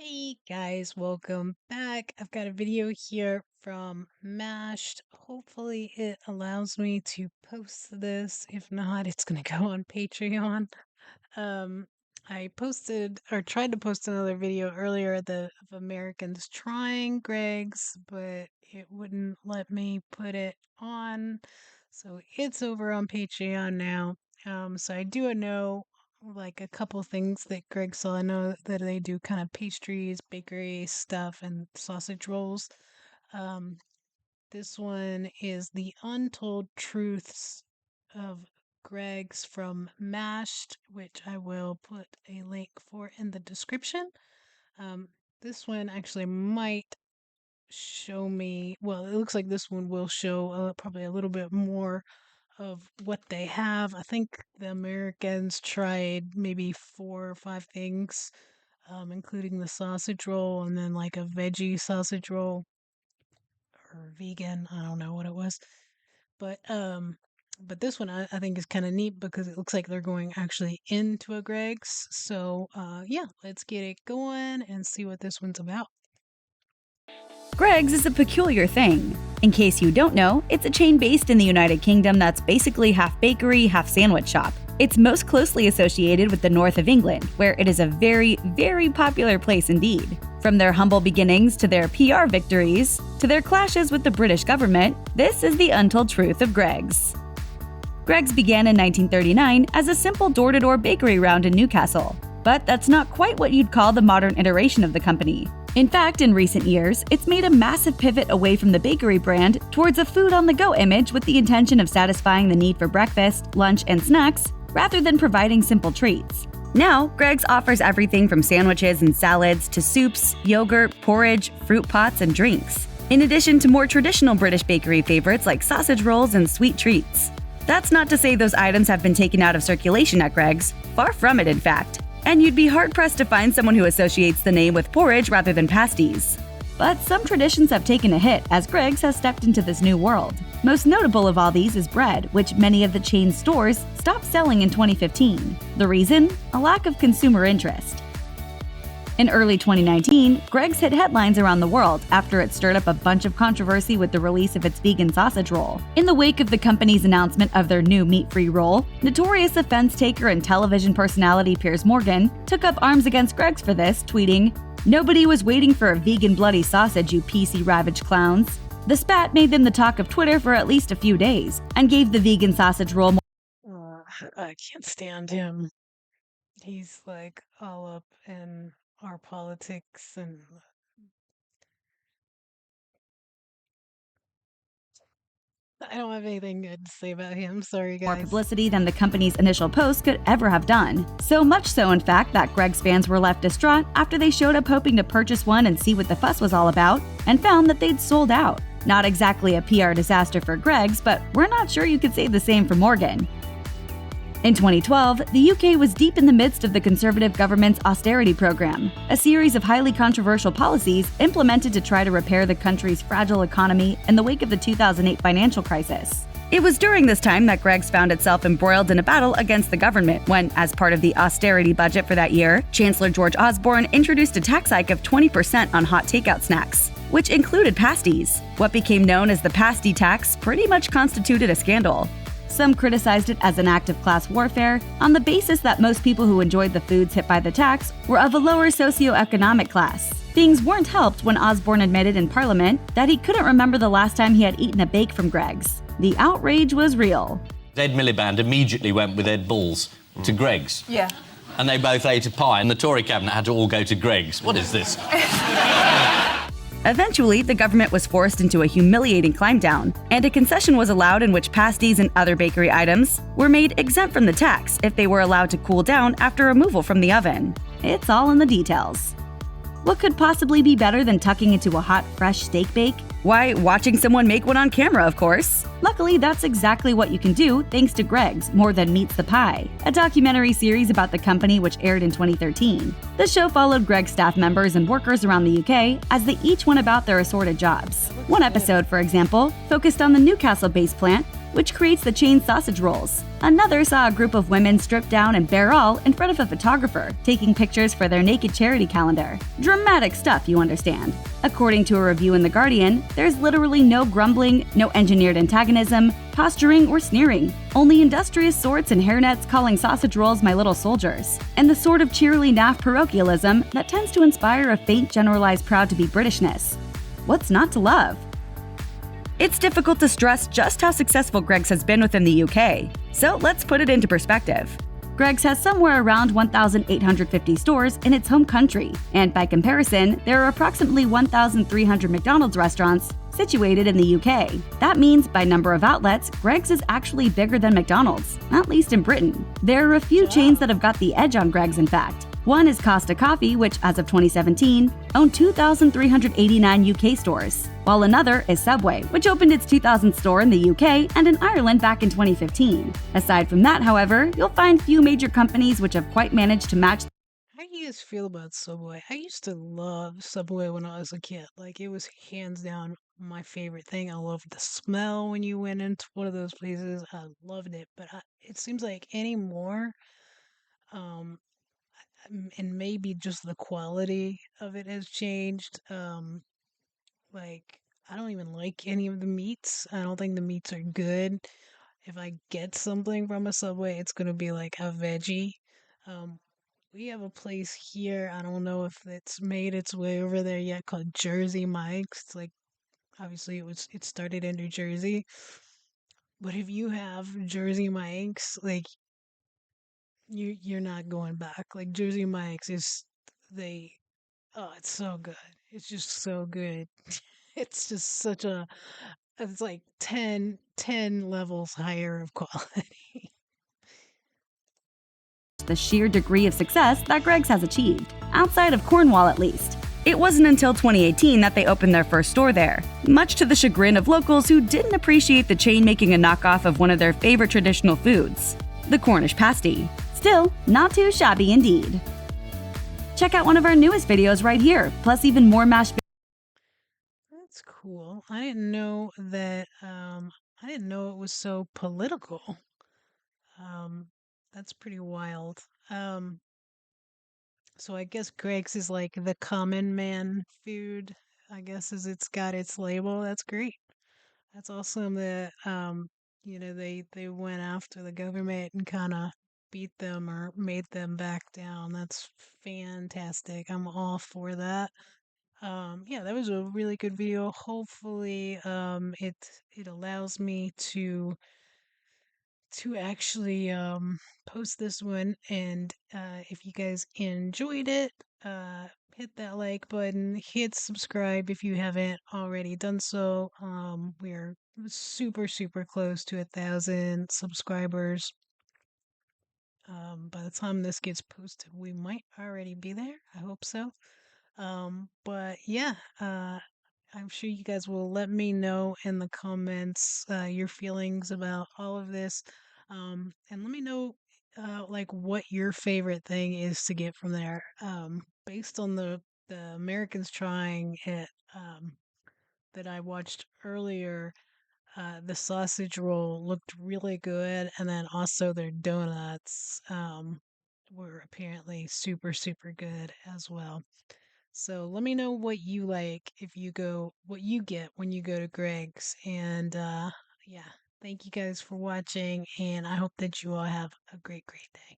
Hey guys, welcome back. I've got a video here from Mashed. Hopefully it allows me to post this. If not, it's gonna go on Patreon. Um, I posted or tried to post another video earlier of Americans trying Gregg's, but it wouldn't let me put it on. So it's over on Patreon now. So I do know like a couple things that Greg saw. I know that they do kind of pastries, bakery stuff, and sausage rolls. Um, this one is the Untold Truths of Greg's from Mashed, which I will put a link for in the description. Um, this one actually might show me, well, it looks like this one will show probably a little bit more of what they have. I think the Americans tried maybe 4 or 5 things, including the sausage roll and then like a veggie sausage roll or vegan. I don't know what it was. But this one I think is kind of neat because it looks like they're going actually into a Greg's. So yeah, let's get it going and see what this one's about. Greg's is a peculiar thing. In case you don't know, it's a chain based in the United Kingdom that's basically half bakery, half sandwich shop. It's most closely associated with the north of England, where it is a very, very popular place indeed. From their humble beginnings to their PR victories, to their clashes with the British government, this is the untold truth of Greg's. Greg's began in 1939 as a simple door-to-door bakery round in Newcastle, but that's not quite what you'd call the modern iteration of the company. In fact, in recent years, it's made a massive pivot away from the bakery brand towards a food-on-the-go image with the intention of satisfying the need for breakfast, lunch, and snacks, rather than providing simple treats. Now, Greg's offers everything from sandwiches and salads to soups, yogurt, porridge, fruit pots, and drinks, in addition to more traditional British bakery favorites like sausage rolls and sweet treats. That's not to say those items have been taken out of circulation at Greg's, far from it in fact. And you'd be hard-pressed to find someone who associates the name with porridge rather than pasties. But some traditions have taken a hit as Greg's has stepped into this new world. Most notable of all these is bread, which many of the chain's stores stopped selling in 2015. The reason? A lack of consumer interest. In early 2019, Greg's hit headlines around the world after it stirred up a bunch of controversy with the release of its vegan sausage roll. In the wake of the company's announcement of their new meat-free roll, notorious offense taker and television personality Piers Morgan took up arms against Greg's for this, tweeting, "Nobody was waiting for a vegan bloody sausage, you PC-ravaged clowns." The spat made them the talk of Twitter for at least a few days, and gave the vegan sausage roll I can't stand him. He's like all up in our politics and I don't have anything good to say about him. Sorry, more guys. publicity than the company's initial post could ever have done. So much so, in fact, that Greg's fans were left distraught after they showed up hoping to purchase one and see what the fuss was all about, and found that they'd sold out. Not exactly a PR disaster for Greg's, but we're not sure you could say the same for Morgan. In 2012, the UK was deep in the midst of the Conservative government's austerity program, a series of highly controversial policies implemented to try to repair the country's fragile economy in the wake of the 2008 financial crisis. It was during this time that Greg's found itself embroiled in a battle against the government when, as part of the austerity budget for that year, Chancellor George Osborne introduced a tax hike of 20% on hot takeout snacks, which included pasties. What became known as the pasty tax pretty much constituted a scandal. Some criticized it as an act of class warfare on the basis that most people who enjoyed the foods hit by the tax were of a lower socioeconomic class. Things weren't helped when Osborne admitted in Parliament that he couldn't remember the last time he had eaten a bake from Greg's. The outrage was real. Ed Miliband immediately went with Ed Balls to Greg's. Yeah. And they both ate a pie, and the Tory cabinet had to all go to Greg's. What is this? Eventually, the government was forced into a humiliating climb-down, and a concession was allowed in which pasties and other bakery items were made exempt from the tax if they were allowed to cool down after removal from the oven. It's all in the details. What could possibly be better than tucking into a hot, fresh steak bake? Why, watching someone make one on camera, of course. Luckily, that's exactly what you can do thanks to Greg's More Than Meets the Pie, a documentary series about the company which aired in 2013. The show followed Greg's staff members and workers around the UK as they each went about their assorted jobs. One episode, for example, focused on the Newcastle-based plant, which creates the chain sausage rolls. Another saw a group of women stripped down and bare all in front of a photographer, taking pictures for their naked charity calendar. Dramatic stuff, you understand. According to a review in The Guardian, there's literally no grumbling, no engineered antagonism, posturing, or sneering. Only industrious sorts and hairnets calling sausage rolls my little soldiers. And the sort of cheerily naff parochialism that tends to inspire a faint generalized proud to be Britishness. What's not to love? It's difficult to stress just how successful Gregg's has been within the UK, so let's put it into perspective. Gregg's has somewhere around 1,850 stores in its home country, and by comparison, there are approximately 1,300 McDonald's restaurants situated in the UK. That means, by number of outlets, Gregg's is actually bigger than McDonald's, at least in Britain. There are a few chains that have got the edge on Gregg's, in fact. One is Costa Coffee, which, as of 2017, owned 2,389 UK stores, while another is Subway, which opened its 2,000th store in the UK and in Ireland back in 2015. Aside from that, however, you'll find few major companies which have quite managed to match. How do you guys feel about Subway? I used to love Subway when I was a kid. Like, it was hands down my favorite thing. I loved the smell when you went into one of those places. I loved it. But it seems like anymore, um, and maybe just the quality of it has changed. Like, I don't even like any of the meats. I don't think the meats are good. If I get something from a Subway, it's gonna be like a veggie. Um, we have a place here. I don't know if it's made its way over there yet, called Jersey Mike's. It's like, obviously it started in New Jersey, but if you have Jersey Mike's, like, you're not going back. Like, Jersey Mike's is they oh, it's so good. It's just so good. It's just such a it's like 10 levels higher of quality. The sheer degree of success that Gregg's has achieved, outside of Cornwall at least. It wasn't until 2018 that they opened their first store there, much to the chagrin of locals who didn't appreciate the chain making a knockoff of one of their favorite traditional foods, the Cornish pasty. Still, not too shabby indeed. Check out one of our newest videos right here, plus even more mashed. That's cool. I didn't know it was so political. Um that's pretty wild. Um so I guess Greg's is like the common man food, I guess, as it's got its label. That's great. That's awesome that they went after the government and kind of beat them or made them back down. That's fantastic. I'm all for that. Yeah, that was a really good video. Hopefully, it allows me to actually post this one. And if you guys enjoyed it, hit that like button, hit subscribe if you haven't already done so. We're super, super close to 1,000 subscribers. By the time this gets posted, we might already be there. I hope so. But yeah, I'm sure you guys will let me know in the comments your feelings about all of this. And let me know like what your favorite thing is to get from there. Based on the Americans trying it that I watched earlier, the sausage roll looked really good, and then also their donuts were apparently super, super good as well. So let me know what you like what you get when you go to Greg's. And yeah, thank you guys for watching, and I hope that you all have a great, great day.